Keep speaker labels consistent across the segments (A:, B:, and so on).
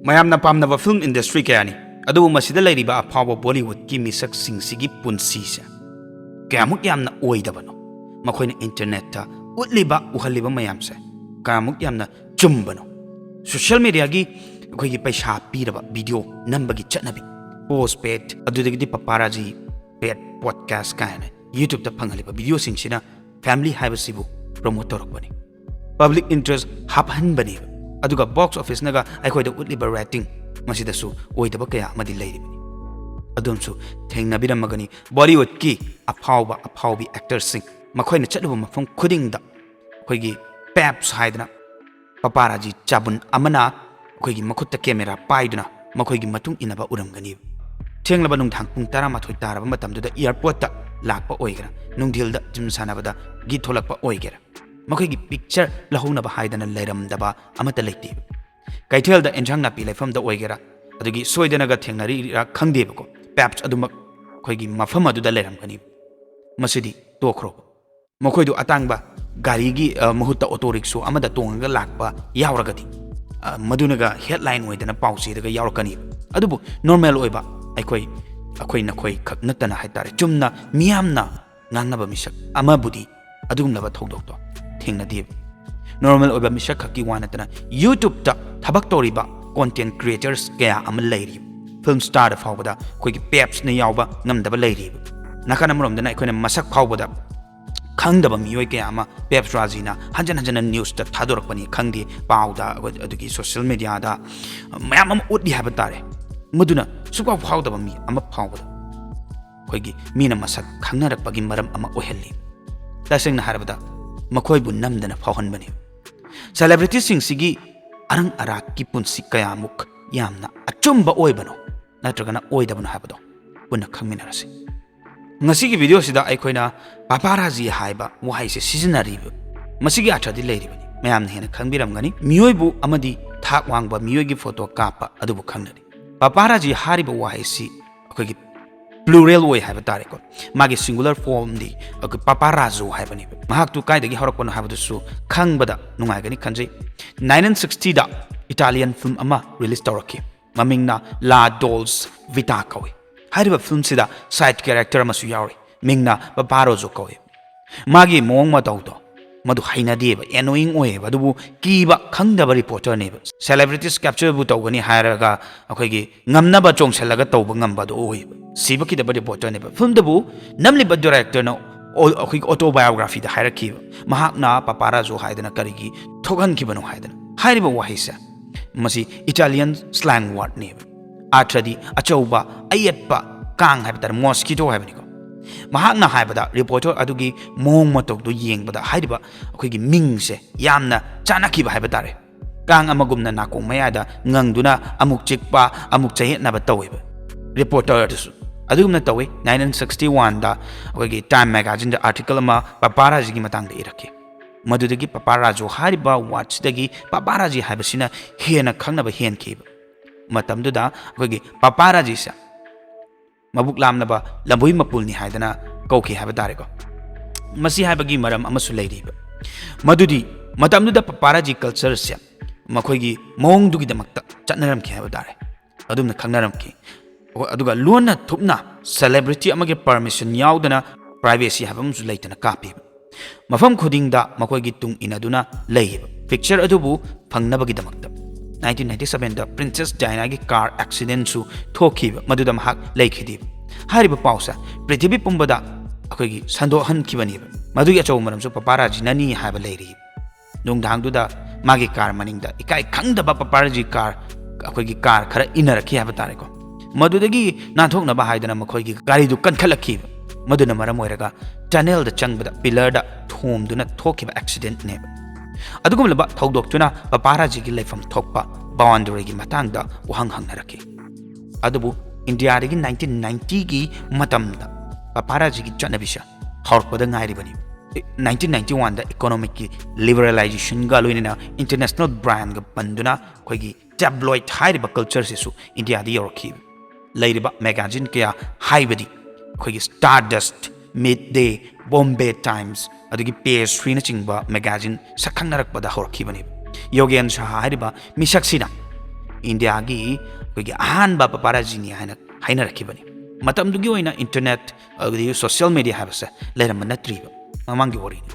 A: ꯃꯌꯥꯝꯅ ꯄꯥꯝꯅꯕ film industry ꯀꯌꯥꯅꯤ ꯑꯗꯨꯕꯨ ꯃꯁꯤꯗ ꯂꯩꯔꯤꯕ ꯑꯐꯥꯎꯕ ꯕꯣꯂꯤꯋꯨꯗꯀꯤ ꯃꯤꯁꯛꯁꯤꯡꯁꯤꯒꯤ ꯄꯨꯟꯁꯤꯁꯦ ꯀꯌꯥꯃꯨꯛ ꯌꯥꯝꯅ ꯑꯣꯏꯗꯕꯅꯣ ꯃꯈꯣꯏꯅ ꯏꯟꯇꯔꯅꯦꯠꯇ ꯎꯠꯂꯤꯕ ꯎꯍꯜꯂꯤꯕ ꯃꯌꯥꯝꯁꯦ ꯀꯌꯥꯃꯨꯛ ꯌꯥꯝꯅ ꯆꯨꯝꯕꯅꯣ ꯁꯣꯁꯤꯌꯦꯜ ꯃꯤꯗꯤꯌꯥꯒꯤ ꯑꯩꯈꯣꯏꯒꯤ ꯄꯩꯁꯥ ꯄꯤꯔꯕ ꯚꯤꯗꯤꯑꯣ ꯅꯝꯕꯒꯤ ꯆꯠꯅꯕꯤ ꯄꯣꯁ ꯄꯦꯗ ꯑꯗꯨꯗꯒꯤꯗꯤ ꯄꯄꯥꯔꯥꯖꯤ ꯄꯦꯗ ꯄꯣꯗꯀꯥꯁ ꯀꯥꯏꯅ ꯌꯨꯇ꯭ꯌꯨꯕꯇ ꯐꯪꯍꯜꯂꯤꯕ ꯚꯤꯗꯤꯑꯣꯁꯤꯡꯁꯤꯅ ꯐꯦꯃꯤꯂꯤ ꯍꯥꯏꯕꯁꯤꯕꯨ ꯄ꯭ꯔꯣꯃꯣꯠ ꯇꯧꯔꯛꯄꯅꯤ ꯄꯕ꯭ꯂꯤꯛ ꯏꯟꯇꯔꯦꯁ ꯍꯥꯞꯍꯟꯕꯅꯦꯕ ꯑꯗꯨꯒ ꯕꯣꯛꯁ ꯑꯣꯐꯤꯁꯅꯒ ꯑꯩꯈꯣꯏꯗ ꯎꯠꯂꯤꯕ ꯔꯦꯇꯤꯡ ꯃꯁꯤꯗꯁꯨ ꯑꯣꯏꯗꯕ ꯀꯌꯥ ꯑꯃꯗꯤ ꯂꯩꯔꯤꯕꯅꯤ ꯑꯗꯨꯝꯁꯨ ꯊꯦꯡꯅꯕꯤꯔꯝꯃꯒꯅꯤ ꯕꯣꯂꯤꯋꯨꯗꯀꯤ ꯑꯐꯥꯎꯕꯤ ꯑꯦꯛꯇꯔꯁꯤꯡ ꯃꯈꯣꯏꯅ ꯆꯠꯂꯨꯕ ꯃꯐꯝ ꯈꯨꯗꯤꯡꯗ ꯑꯩꯈꯣꯏꯒꯤ ꯄꯦꯞꯁ ꯍꯥꯏꯗꯅ ꯄꯄꯥꯔꯥꯖꯤ ꯆꯥꯕꯨꯟ ꯑꯃꯅ ꯑꯩꯈꯣꯏꯒꯤ ꯃꯈꯨꯠꯇ ꯀꯦꯃꯦꯔꯥ ꯄꯥꯏꯗꯨꯅ ꯃꯈꯣꯏꯒꯤ ꯃꯇꯨꯡ ꯏꯟꯅꯕ ꯎꯔꯝꯒꯅꯤ ꯊꯦꯡꯂꯕ ꯅꯨꯡꯗꯥꯡ ꯄꯨꯡ 12 ꯇꯥꯔꯕ ꯃꯇꯝꯗꯨꯗ ꯏꯌꯥꯔꯄꯣꯔꯠꯇ ꯂꯥꯛꯄ ꯑꯣꯏꯒꯦꯔꯥ ꯅꯨꯡꯊꯤꯜꯗ ꯖꯤꯝ ꯁꯥꯟꯅꯕꯗ ꯒꯤ ꯊꯣꯛꯂꯛꯄ ꯑꯣꯏꯒꯦꯔꯥ ꯃꯈꯣꯏꯒꯤ ꯄꯤꯛꯆꯔ ꯂꯧꯍꯧꯅꯕ ꯍꯥꯏꯗꯅ ꯂꯩꯔꯝꯗꯕ ꯑꯃꯠꯇ ꯂꯩꯇꯦ ꯀꯩꯊꯦꯜꯗ ꯑꯦꯟꯁꯥꯡ ꯅꯥꯄꯤ ꯂꯩꯐꯝꯗ ꯑꯣꯏꯒꯦꯔꯥ ꯑꯗꯨꯒꯤ ꯁꯣꯏꯗꯅꯒ ꯊꯦꯡꯅꯔꯤꯔꯥ ꯈꯪꯗꯦꯕꯀꯣ ꯄꯦꯞꯁ ꯑꯗꯨꯃꯛ ꯑꯩꯈꯣꯏꯒꯤ ꯃꯐꯝ ꯑꯗꯨꯗ ꯂꯩꯔꯝꯒꯅꯤ ꯃꯁꯤꯗꯤ ꯇꯣꯛꯈ꯭ꯔꯣ ꯃꯈꯣꯏꯗꯨ ꯑꯇꯥꯡꯕ ꯒꯥꯔꯤꯒꯤ ꯃꯍꯨꯠꯇ ꯑꯣꯇꯣ ꯔꯤꯛꯁꯣ ꯑꯃꯗ ꯇꯣꯡꯉꯒ ꯂꯥꯛꯄ ꯌꯥꯎꯔꯒꯗꯤ ꯃꯗꯨꯅꯒ ꯍꯦꯗꯂꯥꯏꯟ ꯑꯣꯏꯗꯅ ꯄꯥꯎ ꯆꯦꯗꯒ ꯌꯥꯎꯔꯛꯀꯅꯤ ꯑꯗꯨꯕꯨ ꯅꯣꯔꯃꯦꯜ ꯑꯣꯏꯕ ꯑꯩꯈꯣꯏ ꯅꯈꯣꯏ ꯈꯛ ꯅꯠꯇꯅ ꯍꯥꯏꯇꯥꯔꯦ ꯆꯨꯝꯅ ꯃꯤꯌꯥꯝꯅ ꯉꯥꯡꯅꯕ ꯃꯤꯁꯛ ꯑꯃꯕꯨꯗꯤ ꯑꯗꯨꯒꯨꯝꯂꯕ ꯊꯧꯗꯣꯛꯇꯣ ꯊꯦꯡꯅꯗꯦꯕ ꯅꯣꯔꯃꯦꯜ ꯑꯣꯏꯕ ꯃꯤꯁꯛ ꯈꯛꯀꯤ ꯋꯥ ꯅꯠꯇꯅ ꯌꯨꯇ꯭ꯌꯨꯕꯇ ꯊꯕꯛ ꯇꯧꯔꯤꯕ ꯀꯣꯟꯇꯦꯟꯠ ꯀ꯭ꯔꯤꯌꯦꯇꯔꯁ ꯀꯌꯥ ꯑꯃ ꯂꯩꯔꯤꯕ ꯐꯤꯜꯝ ꯁ꯭ꯇꯥꯔꯗ ꯐꯥꯎꯕꯗ ꯑꯩꯈꯣꯏꯒꯤ ꯄꯦꯞꯁꯅ ꯌꯥꯎꯕ ꯉꯝꯗꯕ ꯂꯩꯔꯤꯕ ꯅꯥꯀꯟ ꯑꯃꯔꯣꯝꯗꯅ ꯑꯩꯈꯣꯏꯅ ꯃꯁꯛ ꯐꯥꯎꯕꯗ ꯈꯪꯗꯕ ꯃꯤꯑꯣꯏ ꯀꯌꯥ ꯑꯃ ꯄꯦꯞꯁ ꯔꯥꯖꯤꯅ ꯍꯟꯖꯟ ꯅ꯭ꯌꯨꯁꯇ ꯊꯥꯗꯣꯔꯛꯄꯅꯤ ꯈꯪꯗꯦ ꯄꯥꯎꯗ ꯑꯗꯨꯒꯤ ꯁꯣꯁꯤꯌꯦꯜ ꯃꯤꯗꯤꯌꯥꯗ ꯃꯌꯥꯝ ꯑꯃ ꯎꯠꯂꯤ ꯍꯥꯏꯕ ꯇꯥꯔꯦ ꯃꯗꯨꯅ ꯁꯨꯛꯐꯥꯎ ꯐꯥꯎꯗꯕ ꯃꯤ ꯑꯃ ꯐꯥꯎꯕꯗ ꯑꯩꯈꯣꯏꯒꯤ ꯃꯤꯅ ꯃꯁꯛ ꯈꯪꯅꯔꯛꯄꯒꯤ ꯃꯔꯝ ꯑꯃ ꯑꯣꯏꯍꯜꯂꯤ ꯇꯁꯦꯡꯅ ꯍꯥꯏꯔꯕꯗ ꯃꯈꯣꯏꯕꯨ ꯅꯝꯗꯅ ꯐꯥꯎꯍꯟꯕꯅꯤ ꯁꯦꯂꯦꯕ꯭ꯔꯤꯇꯤꯁꯤꯡꯁꯤꯒꯤ ꯑꯔꯪ ꯑꯔꯥꯛꯀꯤ ꯄꯨꯟꯁꯤ ꯀꯌꯥꯃꯨꯛ ꯌꯥꯝꯅ ꯑꯆꯨꯝꯕ ꯑꯣꯏꯕꯅꯣ ꯅꯠꯇ꯭ꯔꯒꯅ ꯑꯣꯏꯗꯕꯅꯣ ꯍꯥꯏꯕꯗꯣ ꯄꯨꯟꯅ ꯈꯪꯃꯤꯟꯅꯔꯁꯤ ꯉꯁꯤꯒꯤ ꯚꯤꯗꯤꯑꯣꯁꯤꯗ ꯑꯩꯈꯣꯏꯅ ꯄꯄꯥꯔꯥꯖꯤ ꯍꯥꯏꯕ ꯋꯥꯍꯩꯁꯦ ꯁꯤꯖꯤꯟꯅꯔꯤꯕ ꯃꯁꯤꯒꯤ ꯑꯔꯊꯗꯤ ꯂꯩꯔꯤꯕꯅꯤ ꯃꯌꯥꯝꯅ ꯍꯦꯟꯅ ꯈꯪꯕꯤꯔꯝꯒꯅꯤ ꯃꯤꯑꯣꯏꯕꯨ ꯑꯃꯗꯤ ꯊꯥꯛ ꯋꯥꯡꯕ ꯃꯤꯑꯣꯏꯒꯤ ꯐꯣꯇꯣ ꯀꯥꯞꯄ ꯑꯗꯨꯕꯨ ꯈꯪꯅꯔꯤ ꯄꯄꯥꯔꯥꯖꯤ ꯍꯥꯏꯔꯤꯕ ꯋꯥꯍꯩꯁꯤ ꯑꯩꯈꯣꯏꯒꯤ ꯄ꯭ꯂꯨꯔꯦꯜ ꯑꯣꯏ ꯍꯥꯏꯕ ꯇꯥꯔꯦꯀꯣ ꯃꯥꯒꯤ ꯁꯤꯡꯒꯨꯂꯔ ꯐꯣꯔꯝꯗꯤ ꯄꯄꯥꯔꯥꯖꯨ ꯍꯥꯏꯕꯅꯦꯕ ꯃꯍꯥꯛꯇꯨ ꯀꯥꯏꯗꯒꯤ ꯍꯧꯔꯛꯄꯅꯣ ꯍꯥꯏꯕꯗꯨꯁꯨ ꯈꯪꯕꯗ ꯅꯨꯡꯉꯥꯏꯒꯅꯤ ꯈꯟꯖꯩ 1960ꯗ ꯏꯇꯥꯂꯤꯌꯟ ꯐꯤꯜꯝ ꯑꯃ ꯔꯤꯂꯤꯁ ꯇꯧꯔꯛꯈꯤ ꯃꯃꯤꯡꯅ ꯂꯥ ꯗꯣꯜꯁ ꯚꯤꯇꯥ ꯀꯧꯏ ꯍꯥꯏꯔꯤꯕ ꯐꯤꯜꯝꯁꯤꯗ ꯁꯥꯏꯗ ꯀꯦꯔꯦꯛꯇꯔ ꯑꯃꯁꯨ ꯌꯥꯎꯔꯤ ꯃꯤꯡꯅ ꯄꯄꯥꯔꯣꯖꯣ ꯀꯧꯏ ꯃꯥꯒꯤ ꯃꯑꯣꯡ ꯃꯇꯧꯗꯣ ꯃꯗꯨ ꯍꯩꯅꯗꯦꯕ ꯑꯦꯅꯣꯌꯤꯡ ꯑꯣꯏꯌꯦꯕ ꯑꯗꯨꯕꯨ ꯀꯤꯕ ꯈꯪꯗꯕ ꯔꯤꯄꯣꯔꯇꯔꯅꯦꯕ ꯁꯦꯂꯦꯕ꯭ꯔꯤꯇꯤꯁ ꯀꯦꯞꯆꯔꯕꯨ ꯇꯧꯒꯅꯤ ꯍꯥꯏꯔꯒ ꯑꯩꯈꯣꯏꯒꯤ ꯉꯝꯅꯕ ꯆꯣꯡꯁꯜꯂꯒ ꯇꯧꯕ ꯉꯝꯕꯗꯣ ꯑꯣꯏꯌꯦꯕ ꯁꯤꯕ ꯀꯤꯗꯕ ꯔꯤꯄꯣꯔꯇꯔꯅꯦꯕ ꯐꯤꯜꯝꯗꯕꯨ ꯅꯝꯂꯤꯕ ꯗꯤꯔꯦꯛꯇꯔꯅ ꯑꯩꯈꯣꯏꯒꯤ ꯑꯣꯇꯣꯕꯥꯏꯑꯣꯒ꯭ꯔꯥꯐꯤꯗ ꯍꯥꯏꯔꯛꯈꯤꯕ ꯃꯍꯥꯛꯅ ꯄꯄꯥꯔꯥꯖꯣ ꯍꯥꯏꯗꯅ ꯀꯔꯤꯒꯤ ꯊꯣꯛꯍꯟꯈꯤꯕꯅꯣ ꯍꯥꯏꯗꯅ ꯍꯥꯏꯔꯤꯕ ꯋꯥꯍꯩꯁꯦ ꯃꯁꯤ ꯏꯇꯥꯂꯤꯌꯟ ꯁ꯭ꯂꯦꯡ ꯋꯥꯔꯗꯅꯦꯕ ꯑꯥꯔꯊ꯭ꯔꯗꯤ ꯑꯆꯧꯕ ꯑꯌꯦꯠꯄ ꯀꯥꯡ ꯍꯥꯏꯕ ꯇꯥꯔꯦ ꯃꯣꯁꯀꯤꯇꯣ ꯍꯥꯏꯕꯅꯤꯀꯣ ꯃꯍꯥꯛꯅ ꯍꯥꯏꯕꯗ ꯔꯤꯄꯣꯔꯇꯔ ꯑꯗꯨꯒꯤ ꯃꯑꯣꯡ ꯃꯇꯧꯗꯨ ꯌꯦꯡꯕꯗ ꯍꯥꯏꯔꯤꯕ ꯑꯩꯈꯣꯏꯒꯤ ꯃꯤꯡꯁꯦ ꯌꯥꯝꯅ ꯆꯥꯟꯅꯈꯤꯕ ꯍꯥꯏꯕ ꯇꯥꯔꯦ ꯀꯥꯡ ꯑꯃꯒꯨꯝꯅ ꯅꯥꯀꯣꯡ ꯃꯌꯥꯗ ꯉꯪꯗꯨꯅ ꯑꯃꯨꯛ ꯆꯤꯛꯄ ꯑꯃꯨꯛ ꯆꯌꯦꯠꯅꯕ ꯇꯧꯋꯦꯕ ꯔꯤꯄꯣꯔꯇꯔ ꯑꯗꯨꯁꯨ ꯑꯗꯨꯒꯨꯝꯅ ꯇꯧꯋꯤ 1961ꯗ ꯑꯩꯈꯣꯏꯒꯤ ꯇꯥꯏꯝ ꯃꯦꯒꯥꯖꯤꯟꯗ ꯑꯥꯔꯇꯤꯀꯜ ꯑꯃ ꯄꯄꯥꯔꯥꯖꯤꯒꯤ ꯃꯇꯥꯡꯗ ꯏꯔꯛꯈꯤ ꯃꯗꯨꯗꯒꯤ ꯄꯄꯥꯔꯥꯖꯣ ꯍꯥꯏꯔꯤꯕ ꯋꯥꯔꯗꯁꯤꯗꯒꯤ ꯄꯄꯥꯔꯥꯖꯤ ꯍꯥꯏꯕꯁꯤꯅ ꯍꯦꯟꯅ ꯈꯪꯅꯕ ꯍꯦꯟꯈꯤꯕ ꯃꯇꯝꯗꯨꯗ ꯑꯩꯈꯣꯏꯒꯤ ꯄꯄꯥꯔꯥꯖꯤꯁꯦ ꯃꯕꯨꯛ ꯂꯥꯝꯅꯕ ꯂꯝꯕꯣꯏ ꯃꯄꯨꯜꯅꯤ ꯍꯥꯏꯗꯅ ꯀꯧꯈꯤ ꯍꯥꯏꯕ ꯇꯥꯔꯦꯀꯣ ꯃꯁꯤ ꯍꯥꯏꯕꯒꯤ ꯃꯔꯝ ꯑꯃꯁꯨ ꯂꯩꯔꯤꯕ ꯃꯗꯨꯗꯤ ꯃꯇꯝꯗꯨꯗ ꯄꯄꯥꯔꯥꯖꯤ ꯀꯜꯆꯔꯁꯦ ꯃꯈꯣꯏꯒꯤ ꯃꯑꯣꯡꯗꯨꯒꯤꯗꯃꯛꯇ ꯆꯠꯅꯔꯝꯈꯤ ꯍꯥꯏꯕ ꯇꯥꯔꯦ ꯑꯗꯨꯝꯅ ꯈꯪꯅꯔꯝꯈꯤ ꯑꯗꯨꯒ ꯂꯣꯟꯅ ꯊꯨꯞꯅ ꯁꯦꯂꯦꯕ꯭ꯔꯤꯇꯤ ꯑꯃꯒꯤ ꯄꯔꯃꯤꯁꯟ ꯌꯥꯎꯗꯅ ꯄ꯭ꯔꯥꯏꯚꯦꯁꯤ ꯍꯥꯏꯕ ꯑꯃꯁꯨ ꯂꯩꯇꯅ ꯀꯥꯞꯄꯤꯕ ꯃꯐꯝ ꯈꯨꯗꯤꯡꯗ ꯃꯈꯣꯏꯒꯤ ꯇꯨꯡ ꯏꯟꯅꯗꯨꯅ ꯂꯩꯌꯦꯕ ꯄꯤꯛꯆꯔ ꯑꯗꯨꯕꯨ ꯐꯪꯅꯕꯒꯤꯗꯃꯛꯇ 1997ꯗ ꯄ꯭ꯔꯤꯟꯁꯦꯁ ꯗꯥꯏꯅꯥꯒꯤ ꯀꯥꯔ ꯑꯦꯛꯁꯤꯗꯦꯟꯠꯁꯨ ꯊꯣꯛꯈꯤꯕ ꯃꯗꯨꯗ ꯃꯍꯥꯛ ꯂꯩꯈꯤꯗꯦꯕ ꯍꯥꯏꯔꯤꯕ ꯄꯥꯎꯁꯦ ꯄ꯭ꯔꯤꯊꯤꯕꯤ ꯄꯨꯝꯕꯗ ꯑꯩꯈꯣꯏꯒꯤ ꯁꯟꯗꯣꯛꯍꯟꯈꯤꯕꯅꯦꯕ ꯃꯗꯨꯒꯤ ꯑꯆꯧꯕ ꯃꯔꯝꯁꯨ ꯄꯄꯥꯔꯥꯖꯤꯅꯅꯤ ꯍꯥꯏꯕ ꯂꯩꯔꯤ ꯅꯨꯡꯗꯥꯡꯗꯨꯗ ꯃꯥꯒꯤ ꯀꯥꯔ ꯃꯅꯤꯡꯗ ꯏꯀꯥꯏ ꯈꯪꯗꯕ ꯄꯄꯥꯔꯥꯖꯤ ꯀꯥꯔ ꯑꯩꯈꯣꯏꯒꯤ ꯀꯥꯔ ꯈꯔ ꯏꯟꯅꯔꯛꯈꯤ ꯍꯥꯏꯕ ꯇꯥꯔꯦꯀꯣ ꯃꯗꯨꯗꯒꯤ ꯅꯥꯟꯊꯣꯛꯅꯕ ꯍꯥꯏꯗꯅ ꯃꯈꯣꯏꯒꯤ ꯒꯥꯔꯤꯗꯨ ꯀꯟꯈꯠꯂꯛꯈꯤꯕ ꯃꯗꯨꯅ ꯃꯔꯝ ꯑꯣꯏꯔꯒ ꯇꯅꯦꯜꯗ ꯆꯪꯕꯗ ꯄꯤꯂꯔꯗ ꯊꯣꯝꯗꯨꯅ ꯊꯣꯛꯈꯤꯕ ꯑꯦꯛꯁꯤꯗꯦꯟꯠꯅꯦꯕ ꯑꯗꯨꯒꯨꯝꯂꯕ ꯊꯧꯗꯣꯛꯇꯨꯅ ꯄꯄꯥꯔꯥꯖꯤꯒꯤ ꯂꯩꯐꯝ ꯊꯣꯛꯄ ꯕꯥꯎꯟꯗꯔꯤꯒꯤ ꯃꯇꯥꯡꯗ ꯋꯥꯍꯪ ꯍꯪꯅꯔꯛꯈꯤ ꯑꯗꯨꯕꯨ ꯏꯟꯗꯤꯌꯥꯗꯒꯤ 1990ꯒꯤ ꯃꯇꯝꯗ ꯄꯄꯥꯔꯥꯖꯤꯒꯤ ꯆꯠꯅꯕꯤꯁꯦ ꯍꯧꯔꯛꯄꯗ ꯉꯥꯏꯔꯤꯕꯅꯤ 1991ꯗ ꯏꯀꯣꯅꯣꯃꯤꯛꯀꯤ ꯂꯤꯕꯔꯦꯂꯥꯏꯖꯦꯁꯟꯒ ꯂꯣꯏꯅꯅ ꯏꯟꯇꯔꯅꯦꯁꯅꯦꯜ ꯕ꯭ꯔꯥꯟꯒ ꯄꯟꯗꯨꯅ ꯑꯩꯈꯣꯏꯒꯤ ꯇꯦꯕ꯭ꯂꯣꯏꯗ ꯍꯥꯏꯔꯤꯕ ꯀꯜꯆꯔꯁꯤꯁꯨ ꯏꯟꯗꯤꯌꯥꯗ ꯌꯧꯔꯛꯈꯤꯕ ꯂꯩꯔꯤꯕ ꯃꯦꯒꯥꯖꯤꯟ ꯀꯌꯥ ꯍꯥꯏꯕꯗꯤ ꯑꯩꯈꯣꯏꯒꯤ ꯁ꯭ꯇꯥꯔꯗꯁꯠ ꯃꯤꯗ ꯗꯦ ꯕꯣꯝꯕꯦ ꯇꯥꯏꯝꯁ ꯑꯗꯒꯤ PS3ꯅꯆꯤꯡꯕ ꯃꯦꯒꯥꯖꯤꯟ ꯁꯛꯈꯪꯅꯔꯛꯄꯗ ꯍꯧꯔꯛꯈꯤꯕꯅꯦꯕ ꯌꯣꯒꯦꯟ ꯁꯥꯍꯥ ꯍꯥꯏꯔꯤꯕ ꯃꯤꯁꯛꯁꯤꯅ इंडियागी कोई अहानबा पपाराजीनी हाइना रखिबनी मतमदुगी ओइना इंटरनेट अगदी सोशल मीडिया हाबसे लेरम नत्रीब ममांगी ओरिनी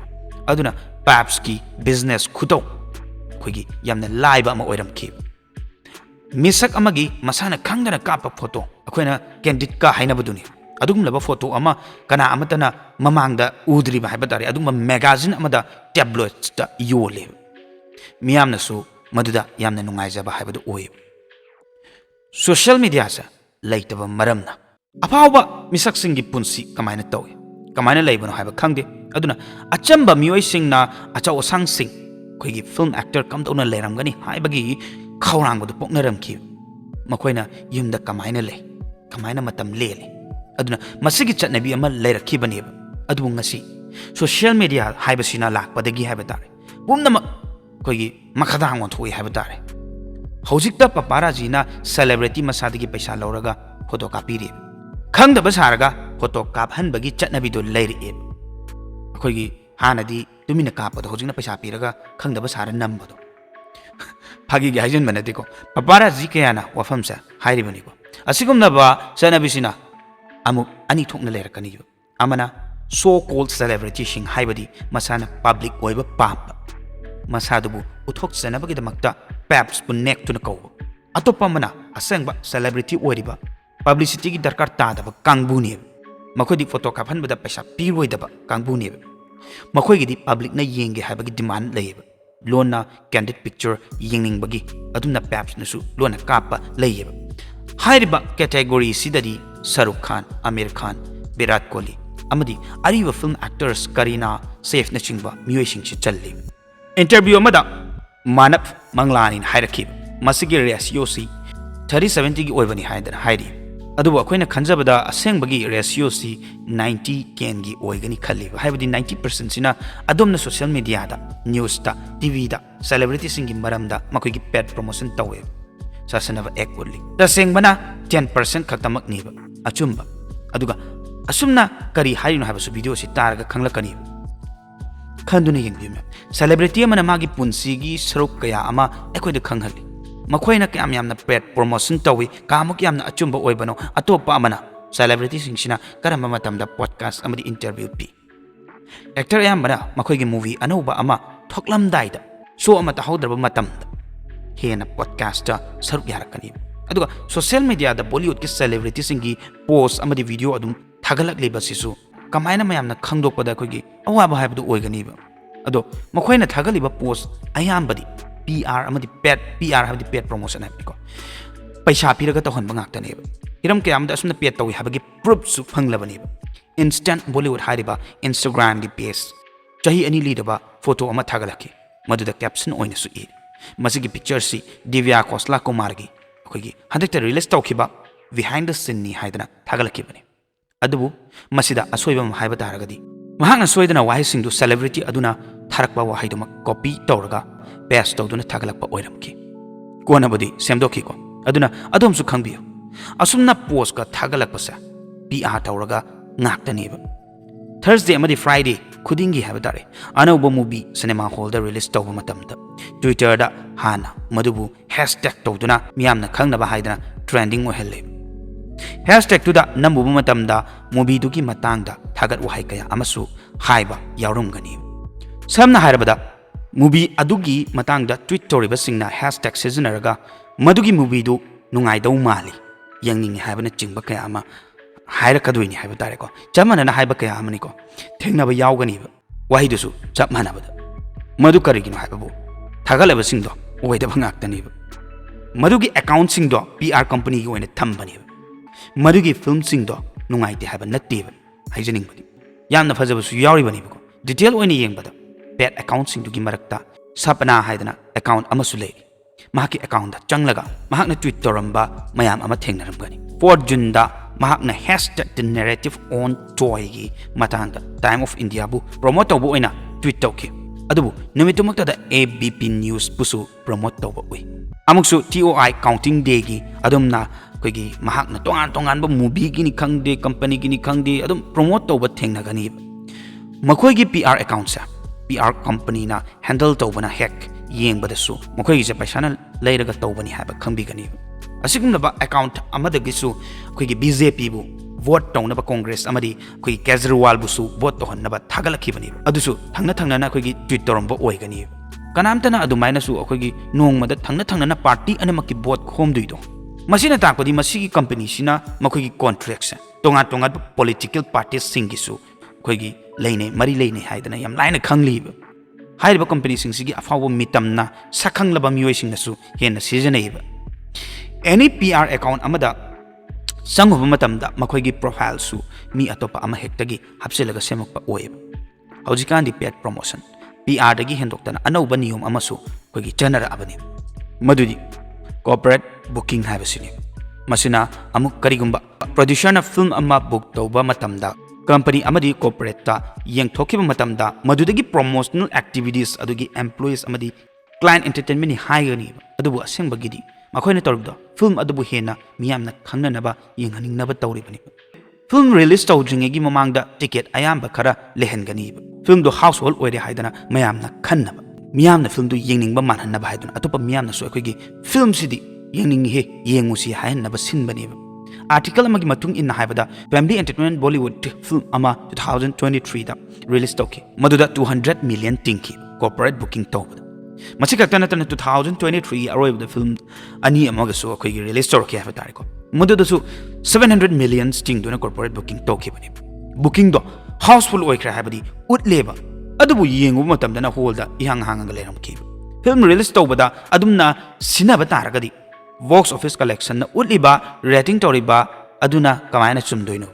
A: अदुना पैप्स की बिजनेस खुतो कोई यामना लाइब अमा ओइरमखि मिसक अमगी मसाना खंगदना कापा फोटो अखोइना कैंडिड का हाइनाबदुनी अदुगुमलबा फोटो अमा कना अमतना ममांगदा उद्रिबा हाइबा तारे अदुगुम मैगजीन अमदा टैब्लोइड्सता योले मियामनसु मदुदा यामना नुंगाइजाबा हाइबदु ओइ सोशल मीडिया से लेतबा मरमना अफावबा मिसकसिंगी पुंसी कमायना तौए कमायना लेबनो हाइबा खंगदे अदुना अचंबा मियोइसिंगना अचाव सांगसिंग कोइगी फिल्म एक्टर कमदौना लेरमगनी हाइबगी खौरांगबदु पोकनरमखि मखोइना युमदा कमायना ले कमायना मतम लेले अदुना मसिगी चटनबी अमा लेरखिबनेब अदुबु ngasi सोशल मीडिया हाइबसिना लाकपदगी हाइबा तारे पुमनम कोइगी मखदांग ओंथोइ हाइबा तारे हौजिकता पपाराजीना सेलिब्रिटी मसादगी पैसा लौरगा फोटो कापीरे खंगदबा सारगा फोटो कापहनबगी चटनबीदो लेरिए अखोइगी हानदी तुमिना कापदो हौजिकना पैसा पीरगा खंगदबा सारा नंबदो फागी हाइजन बनदेको पपाराजी कयाना वफमसा हाइरिबनिको असिगुमनबा चटनबीसिना अमुक अनि थोकना लेरकनियो अमना सो कॉल्ड सेलिब्रिटी सिंग हाइबदी मसाना पब्लिक ओइबा पाप मसादुबु उथोकसनबगीदमक्ता पैप्स पु नेक तुन कौ अतोप्पा मना असंगबा सेलिब्रिटी ओइरिबा पब्लिसिटी की दरकार तादबा कांगबुनी मखोदी फोटो काफनबदा पैसा पीरोइदबा कांगबुनी मखोइगिदी पब्लिक ना येंगे हाइबगी डिमांड लेब लोना कैंडिड पिक्चर येंगनिंगबगी अदुमना पैप्स नसु लोना कापा लेब हाइरिबा कैटेगरी सिददी शाहरुख खान आमिर खान विराट कोहली अमदी अरिबा फिल्म एक्टर्स करीना सैफ नचिंगबा मियोइसिंगसि चल्ली इंटरव्यू अमदा मानव मंगलानी हाइरखिब मसिगी रेशियोसी 30-70 की ओइबनी हाइदर हाइरी अदुबो अखोइना खंजबदा असेंबगी रेशियोसी 90 केन की ओइगनी खल्ली हाइबदी 90% सिना अदुमना सोशल मीडिया दा न्यूज़ दा टीवी दा सेलिब्रिटी सिंगी मरमदा मखोइगी पेड प्रमोशन तवे सासनबा एक बोली तसेंगबना 10% खक्तमक नीबा अचुंबा अदुगा असुमना करी हाइनो हाइबसु वीडियो सि तारगा खंगलकनी खंदुना यंगबिम सेलिब्रिटी अमना मागी पुंसीगी सरुक कया अमा एखोइदा खंगहली मखोइना कयाम यामना पेड प्रमोशन तवी कामुक यामना अचुंबा ओइबनो अतोपा अमना सेलिब्रिटी सिंगसिना करम मतमदा पॉडकास्ट अमदी इंटरव्यू पी एक्टर यामना मखोइगी मूवी अनौबा अमा थोकलमदाइदा शो अमा तहौदरबा मतमदा हेना पॉडकास्ट सरुक यारकनी अदुगा सोशल मीडिया दा बॉलीवुड की सेलिब्रिटी सिंगी पोस्ट अमदी वीडियो अदुम थागलकलिबसिसु कमायना मयामना खंगदोकपदा अखोइगी अवाबा हाइबदु ओइगनीबा अदो मखोइना थागलिबा पोस्ट अयामबदी PR अमदी PR हाबदी पेड प्रमोशन हाइबको पैसा पीरगा तहनबा गाक्तनेबा हिरम कयामदा असुमना पेड तौइ हाबगी प्रूफ सु फंगलबनेबा इंस्टेंट बॉलीवुड हाइरिबा इंस्टाग्राम की पेज चाही अनि लीदबा फोटो अमा थागलकी मदुदा कैप्शन ओइनसु इ मसिगी पिक्चर सी दिव्या खोसला कुमार की अखोइगी हंदक्ता रिलीज तौखिबा बिहाइंड द सीन नि हाइदना थागलकीबने अदुबु मसिदा असोइबम हाइबा तारगदी महांगना सोइदना वाहिसिंदु सेलिब्रिटी अदुना थारकबा वाहिदुमा कॉपी तौरगा पेस्ट तौदुना थागलकपा ओइरमकी कोनबदी सेमदोखिको अदुना अदोमसु खंगबियो असुमना पोस्ट का थागलकपसा PR तौरगा नाक्तनेबा थर्सडे अमदी फ्राइडे खुदिंगी हाइबा तारे अनौबा मूवी सिनेमा हॉल दा रिलीज तौबा मतमदा ट्विटर दा हाना मदुबु हैशटैग तौदुना मियामना खंगनबा हाइदना ट्रेंडिंग ओहले हैशटैग तुदा नंबुबु मतमदा मूवी दुगी मतांगदा थागत वहाई कया अमसु हाइबा यावरमगनी समना हाइरबदा मूवी अदुगी मतांगदा ट्वीट तौरिबा सिंगना हैशटैग सिजनरगा मदुगी मूवी दु नुंगाइदौ माली यंगनिंग हाइबना चिंगबा कया अमा हाइरकदोइनी हाइबा तारेको चमनना हाइबा कया अमनिको थेंगनबा यावगनीबा वाहिदुसु चप मानबदा मदु करिगिनो हाइबाबु थागलबा सिंगदो ओइदबा गाक्तनीबा मदुगी अकाउंट सिंगदो PR कंपनी की ओइने थंबनीबा मदुगी फिल्म सिंगदो नुंगाइते हाइबा नत्तेबा हाइजनिंगबदी यामना फजबसु यावरिबनीबको डिटेल ओइने येंगबदा पेड अकाउंट सिंगदुगी मरक्ता सपना हाइदना अकाउंट अमसु लेई महाकी अकाउंट दा चंगलगा महाकना ट्वीट तोरंबा मयाम अमा थेंगनरमगनी 4 जून दा महाकना hashtag the narrative on TOI की मतांगदा टाइम ऑफ इंडिया बु प्रमोट तौबु ओइना ट्वीट तौखि अदुबु नुमितुमक्तदा ABP न्यूज़ पुसु प्रमोट तौबु ओइ अमुकसु TOI काउंटिंग डे की अदुमना कोइगी महाकना तोंगान मूवी की नि खंगदे कंपनी की नि खंगदे अदुम प्रमोट तौबा थेंगनगनी मखोइगी PR अकाउंट सा PR कंपनी ना हैंडल तौबना हैक ꯌꯦꯡꯕꯗꯁꯨ ꯃꯈꯣꯏꯒꯤꯁꯦ ꯄꯩꯁꯥꯅ ꯂꯩꯔꯒ ꯇꯧꯕꯅꯤ ꯍꯥꯏꯕ ꯈꯪꯕꯤꯒꯅꯤ ꯑꯁꯤꯒꯨꯝꯂꯕ ꯑꯦꯀꯥꯎꯟꯠ ꯑꯃꯗꯒꯤꯁꯨ ꯑꯩꯈꯣꯏꯒꯤ BJPꯕꯨ ꯚꯣꯠ ꯇꯧꯅꯕ ꯀꯣꯡꯒ꯭ꯔꯦꯁ ꯑꯃꯗꯤ ꯑꯩꯈꯣꯏꯒꯤ ꯀꯦꯖꯔꯤꯋꯥꯜꯕꯨꯁꯨ ꯚꯣꯠ ꯇꯧꯍꯟꯅꯕ ꯊꯥꯒꯠꯂꯛꯈꯤꯕꯅꯦꯕ ꯑꯗꯨꯁꯨ ꯊꯪꯅꯅ ꯑꯩꯈꯣꯏꯒꯤ ꯇ꯭ꯋꯤꯠ ꯇꯧꯔꯝꯕ ꯑꯣꯏꯒꯅꯤ ꯀꯅꯥꯝꯇꯅ ꯑꯗꯨꯃꯥꯏꯅꯁꯨ ꯑꯩꯈꯣꯏꯒꯤ ꯅꯣꯡꯃꯗ ꯊꯪꯅ ꯄꯥꯔꯇꯤ ꯑꯅꯤꯃꯛꯀꯤ ꯚꯣꯠ ꯈꯣꯝꯗꯣꯏꯗꯣ ꯃꯁꯤꯅ ꯇꯥꯛꯄꯗꯤ ꯃꯁꯤꯒꯤ ꯀꯝꯄꯅꯤꯁꯤꯅ ꯃꯈꯣꯏꯒꯤ ꯀꯣꯟꯇ꯭ꯔꯦꯛꯁꯦ ꯇꯣꯉꯥꯟꯕ ꯄꯣꯂꯤꯇꯤꯀꯦꯜ ꯄꯥꯔꯇꯤꯁꯤꯡꯒꯤꯁꯨ ꯑꯩꯈꯣꯏꯒꯤ ꯂꯩꯅꯩ ꯃꯔꯤ ꯂꯩꯅꯩ ꯍꯥꯏꯗꯅ ꯌꯥꯝ ꯂꯥꯏꯅ ꯈꯪꯂꯤꯕ ꯍꯥꯏꯔꯤꯕ ꯀꯝꯄꯅꯤꯁꯤꯡꯁꯤꯒꯤ ꯑꯐꯥꯎꯕ ꯃꯤꯇꯝꯅ ꯁꯛꯈꯪꯂꯕ ꯃꯤꯑꯣꯏꯁꯤꯡꯅꯁꯨ ꯍꯦꯟꯅ ꯁꯤꯖꯤꯟꯅꯩꯕ ꯑꯦꯅꯤ PR ꯑꯦꯀꯥꯎꯟꯠ ꯑꯃꯗ ꯆꯪꯉꯨꯕ ꯃꯇꯝꯗ ꯃꯈꯣꯏꯒꯤ ꯄ꯭ꯔꯣꯐꯥꯏꯜꯁꯨ ꯃꯤ ꯑꯇꯣꯞꯄ ꯑꯃꯍꯦꯛꯇꯒꯤ ꯍꯥꯞꯆꯤꯜꯂꯒ ꯁꯦꯝꯃꯛꯄ ꯑꯣꯏꯌꯦꯕ ꯍꯧꯖꯤꯛꯀꯥꯟꯗꯤ ꯄꯦꯗ ꯄ꯭ꯔꯣꯃꯣꯁꯟ PRꯗꯒꯤ ꯍꯦꯟꯗꯣꯛꯇꯅ ꯑꯅꯧꯕ ꯅꯤꯌꯣꯝ ꯑꯃꯁꯨ ꯑꯩꯈꯣꯏꯒꯤ ꯆꯠꯅꯔꯛꯑꯕꯅꯤ ꯃꯗꯨꯗꯤ ꯀꯣꯔꯄꯣꯔꯦꯠ ꯕꯨꯀꯤꯡ ꯍꯥꯏꯕꯁꯤꯅꯤ ꯃꯁꯤꯅ ꯑꯃꯨꯛ ꯀꯔꯤꯒꯨꯝꯕ ꯄ꯭ꯔꯣꯗ꯭ꯌꯨꯁꯔꯅ ꯐꯤꯜꯝ ꯑꯃ ꯕꯨꯛ ꯇꯧꯕ ꯃꯇꯝꯗ ꯀꯝꯄꯅꯤ ꯑꯃꯗꯤ ꯀꯣꯔꯄꯣꯔꯦꯠꯇ ꯌꯦꯡꯊꯣꯛꯈꯤꯕ ꯃꯇꯝꯗ ꯃꯗꯨꯗꯒꯤ ꯄ꯭ꯔꯣꯃꯣꯁꯅꯦꯜ ꯑꯦꯛꯇꯤꯚꯤꯇꯤꯁ ꯑꯗꯨꯒꯤ ꯑꯦꯝꯄ꯭ꯂꯣꯌꯤꯁ ꯑꯃꯗꯤ ꯀ꯭ꯂꯥꯏꯟꯠ ꯑꯦꯟꯇꯔꯇꯦꯟꯃꯦꯟꯠꯅꯤ ꯍꯥꯏꯒꯅꯤꯕ ꯑꯗꯨꯕꯨ ꯑꯁꯦꯡꯕꯒꯤꯗꯤ ꯃꯈꯣꯏꯅ ꯇꯧꯔꯤꯕꯗꯣ ꯐꯤꯜꯝ ꯑꯗꯨꯕꯨ ꯍꯦꯟꯅ ꯃꯤꯌꯥꯝꯅ ꯈꯪꯅꯅꯕ ꯌꯦꯡꯍꯟꯅꯤꯡꯅꯕ ꯇꯧꯔꯤꯕꯅꯤ ꯐꯤल्म रिलीज तौद्रिंगेगी ममांगदा टिकेट अयाम्ब खरा लेहनगनीब फिल्म दो हाउस होल्ड ओइरे हाइदना मयामना खन्नब मियामना फिल्म दो येंगनिंगबा मानहन्नबा हाइदना अतोपा मियामना सो अखोइगी फिल्म सिदी येंगनिंग हे येंगुसी हायनबा सिनबनेब आर्टिकल अमगी मतुंग इन हाइबदा फैमिली एंटरटेनमेंट बॉलीवुड फिल्म अमा 2023 दा रिलीज तौकी मदुदा 200 मिलियन टिंकी कॉर्पोरेट बुकिंग तौबदा मसी खक्तन नतन 2023 अरोइबदा फिल्म अनि अमगसो अखोइगी रिलीज तौरके हाइबा तारेको मदुदसु 700 मिलियन स्टिंग दुना कॉर्पोरेट बुकिंग तौकीबनी बुकिंग दो हाउसफुल ओइख्रा हाइबदी उटलेबा अदुबु येंगु मतमदना होलदा इहांग हांगंग लेरमकी फिल्म रिलीज तौबदा अदुमना सिनबा तारगदी बॉक्स ऑफिस कलेक्शन न उटलिबा रेटिंग तौरिबा अदुना कमायना चुमदोइनो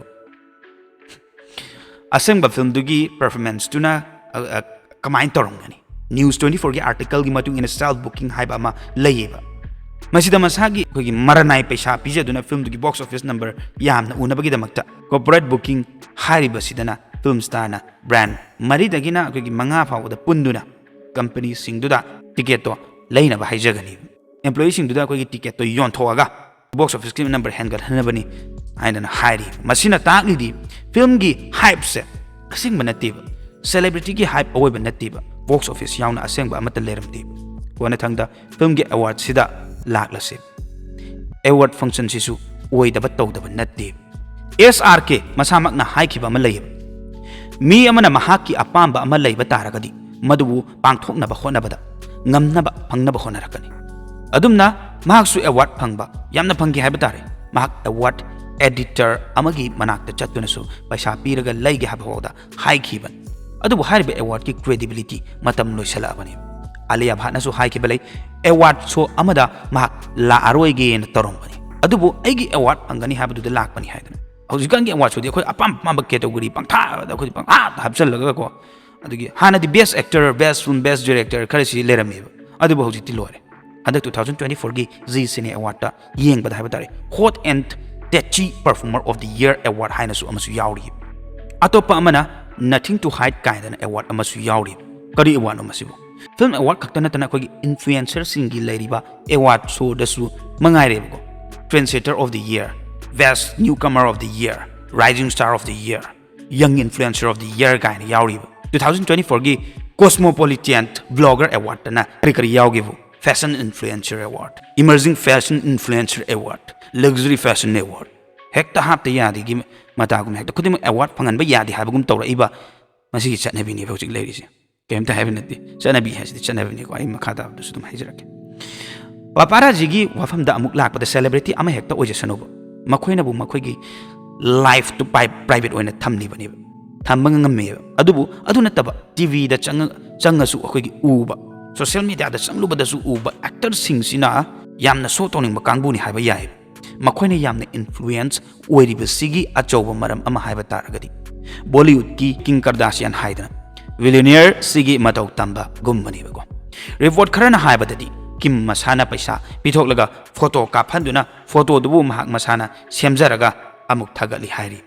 A: असेंबा फिल्म दुगी परफॉर्मेंस दुना कमाइन तौरंगनी न्यूज़ 24 की आर्टिकल की मतुंग इन सेल्फ बुकिंग हाइबा अमा लयेबा मसीदा मसागी कोगी मरनाई पैसा पिजेदुना फिल्म दुगी बॉक्स ऑफिस नंबर यामना उनबगी दमक्ता कॉर्पोरेट बुकिंग हारिबसिदना फिल्म स्टारना ब्रांड मरीदगिना कोगी मंगा फावदा पुंदुना कंपनी सिंगदुदा टिकेट तो लेनबा हाइजगनी एम्प्लॉई सिंगदुदा कोगी टिकेट तो योंथोगा बॉक्स ऑफिस की नंबर हैंगल हनबनी हाइदना हाइरी मसीना ताकलिदी फिल्म की हाइप से असिंग बनतीबा सेलिब्रिटी की हाइप अवोइबा नतीबा बॉक्स ऑफिस यावना असेंगबा अमत लेरमती कोना थंगदा फिल्म के अवार्ड सिदा लाखलसे अवार्ड फंक्शन सिसु ओइदबा तौदबा नत्ते SRK मसामकना हाइखिबा अमा लैब मी अमना महाकी अपाम्बा अमा लैबा तारगदी मदुबु पांगथोकनबा होनबदा ngamnaba phangnaba honarakani adumna mahaksu award phangba yamna phanggi haiba tare mahak award editor amagi manakta chattunasu paisa piraga leige haba hoda haikhiban adubu haribe award ki credibility matam loisalabani Alia Bhatnasu haikibale award so amada mahak la aroige na torombani adubu aigi award angani habadu de lakpani haidana haujikangi award so de khoi apam pamba category pangtha da khoi pang habsalaga ko adugi hana di best actor best film best director kharisi lerami adubu hojiti lore adak 2024 gi Zee Cine Award ta yeng bada habitare hot and tetchy performer of the year award hainasu amasu yauri atopa amana nothing to hide kaidana award amasu yauri kari award amasibu film award khakta natana khoi influencer singi leiriba award show dasu mangairebo trendsetter of the year best newcomer of the year rising star of the year young influencer of the year kaina yauri 2024 gi Cosmopolitan Blogger Award na kari yaugibu Fashion Influencer Award Emerging Fashion Influencer Award Luxury Fashion Award hekta hapta yadi gi matagum hekta kudim award phanganba yadi habagum tawra iba masi chanabi ni hojik leirisi kemta habinati chanabi hasi chanabi ni ko ai makhada du sudum haijarake paparazzi gi wafam da amuk lakpada celebrity ama hekta ojesanoba makhoina bu makhoigi life to private oina thamni bani thambang ngamme adubu adu nataba TV da changasu akhoi uba social media da changluba da su uba actor sing sina yamna so toning ba kangbu ni haiba yai makhoina yamna influence oiriba sigi achoba maram ama haiba taragadi Bollywood ki Kim Kardashian haidana billionaire sigi matau tamba gumbani bago report kharana haiba dadi Kim masana paisa pithoklaga photo ka phanduna photo dubu mahak masana semjaraga amuk thagali hairi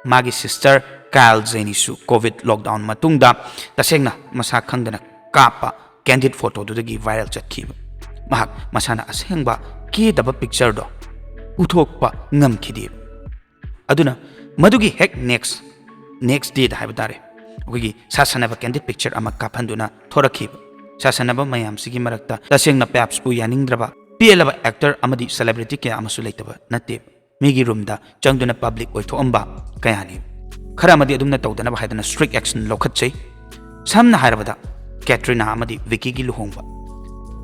A: magi sister Kyle Jenner su COVID lockdown matungda tasengna masa khangdana kapa candid photo dudagi viral chatkhiba mahak masana asengba ke daba picture do uthokpa ngamkhidi aduna madugi hek next day da haibadare ogi sasana ba candid picture ama kaphanduna thorakhiba सासनब मयामसिगी मरक्ता तसेंगना पेप्सपु यानिंग्द्रबा पेलबा actor अमदी celebrity क्या अमसु लेतबा नते मिगी रूमदा चंगदुना पब्लिक ओइथोअंबा कयानी खरा अमदी अदुमना तौदनबा हाइदना स्ट्रिक्ट एक्शन लौखतसै samna harabada Katrina amadi Vicky gi luhongba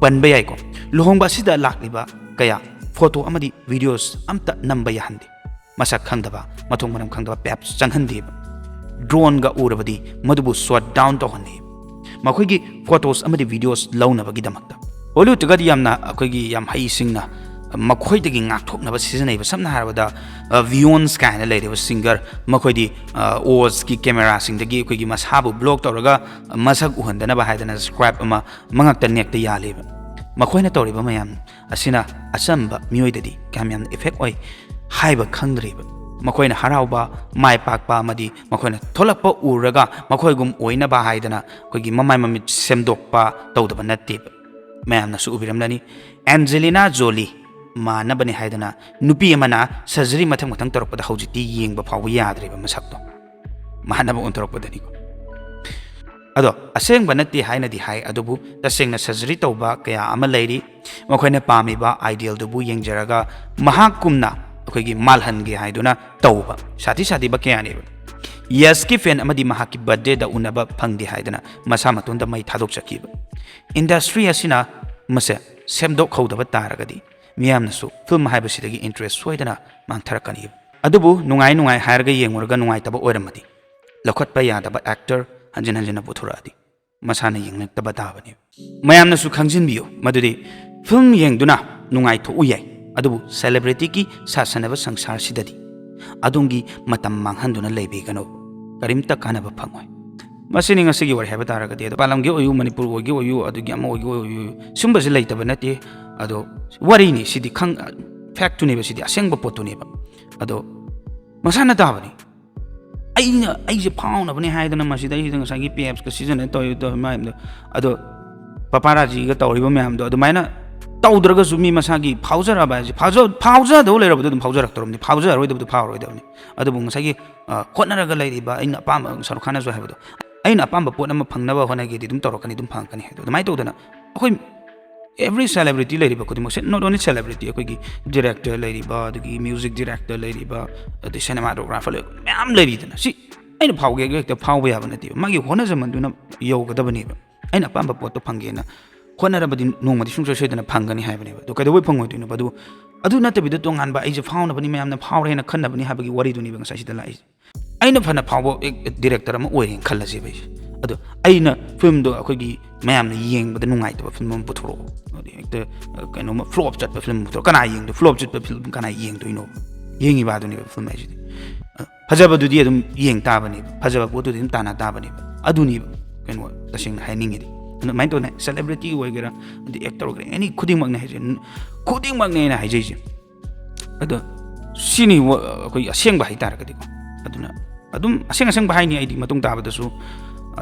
A: panba yai ko luhongba sida lakliba kaya photo amadi videos amta namba yahandi masak khangdaba mathong manam khangdaba peps changhandi drone ga urabadi madubu shot down to handi makhoi gi photos amadi videos launaba gi damakta Hollywood ga yamna akhoi gi yam hai singna makhoi dagi ngak thoknaba season ba samna harabada Vions kind of singer makhoi Oz ki camera sing dagi akhoi gi masabu blog tawraga masak uhandana ba haidana scrap ama mangakta nekta yaleba makhoi na tawriba mayam asina asamba mioi dadi kamyam effect oi haiba khangdriba makhoi na harauba mai pakpa amadi makhoi na tholakpa uraga makhoi gum oina ba haidana akhoi gi mamai mamit semdokpa tawdaba natteba mayam na su ubiramlani Angelina Jolie मानबने हाइदना नुपी अमना surgery मथंग मथंग तोरपदा हौजिति येंगबा फाव याद्रेबा मसक्तो मानब ओंतोरपदनी को अदो असेंग बनति हाइनदि high अदुबु तसेंगना surgery तौबा कया अमा लैरि मखोइना पामिबा आइडियल दुबु येंगजरगा महाकुमना अखोइगी मालहनगे हाइदुना तौबा साथी साथी बा कयानेबा यस की फैन अमदि महाकी बर्थडे दा उनबा फंगदि हाइदना मसा मतुंदा मै थादोक चकीबा इंडस्ट्री असिना मसे सेमदोक खौदबा तारगदि मियामनसु फिल्म हाइबसिदगी इंटरेस्ट सोइदना मांगथरकनी अदुबु नुंगाई नुंगाई हायरगा येंगुरगा नुंगाइतबा ओइरमदि लखतपा यादबा एक्टर हंजिन हंजिन पुथुरादि मसाना येंगनक्तबा ताबनि मयामनसु खंजिनबियो मदुदि फिल्म येंगदुना नुंगाइ थोउ याय अदुबु सेलिब्रिटी की सासनबा संसार सिददि अदुंगी मतम मांगहंदुना लेबेगनो करिमता कानबा फंगोय मसिनी ngasi war heba taragadi ado palamgi oyu manipur ogi oyu adugi ama ogi oyu sumbasi leitaba nate ado wari ni sidi khang fact tu ne ba sidi asengba potu ne ba ado masana tabani aije pauna bani haidana masida ida ngasagi pfs ka season to to ma ado paparaji ga tawriba mayam do ado maina tawdraga sumi masagi phaujar ba ji phauja do leira bu dum phaujar raktorumni phaujar roi do phau roi do ni ado bu ngasagi khotnaraga leiriba aina pam sarkhana jo heba do aina pamba pot ama phangnaba honagi dum torokani dum phangkani hedo mai todana akoi every celebrity leiriba ko not only celebrity akoi gi director leiriba the music director leiriba the cinematographer mam leiridana si aina phauge ge phauba yaba nati magi hona zaman duna yogadabani aina pamba pot to phangena honarabadi nongmadi sungso sedana phangani haibani do kadoi phangoi dinu badu adu natabidu tongan ba aije phauna bani mayamna phawrena khannabani habagi wari duni bang sasida lai aina phana phawo director ama oiring khallase bai ado aina film do akogi mayamna yengbada nungai to film am puthoro ekta kaino ma flop chat film puthoro kana yeng do flop chat film kana yeng do ino yengi ba duni film ai phajaba du di adum yeng ta bani phajaba po du dim tana ta bani aduni kaino tasing haining idi mai to na celebrity oigera the actor oigera any khuding mag na haije ado sini koi aseng ba hitar ka diko aduna adum aseng ba haini aidi matung ta badasu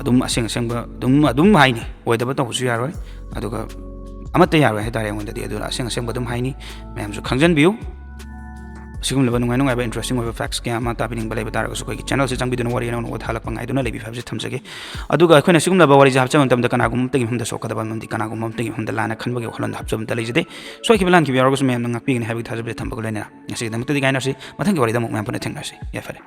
A: adum aseng ba adum haini oidaba to husu yaroi aduga amata yaroi hitare ngonda di aduna aseng ba dum haini mayam su khangjan biu sigum leba nungai nungai ba interesting over facts kya ma ta bining balai batar ko ki channel se chang bidun wari na no thalak pangai duna lebi fab se thamjage aduga khona sigum leba wari jab cham tam da kana gum tagi humda sokada ban mandi kana gum tagi humda lana khan bage holon hab cham talai jade so ki balan ki yaro ko me ngak pi ni habi thajab le thamba ko lena ngasi dam to di gaina si mathang ki wari da muk me pone thengna si ya fare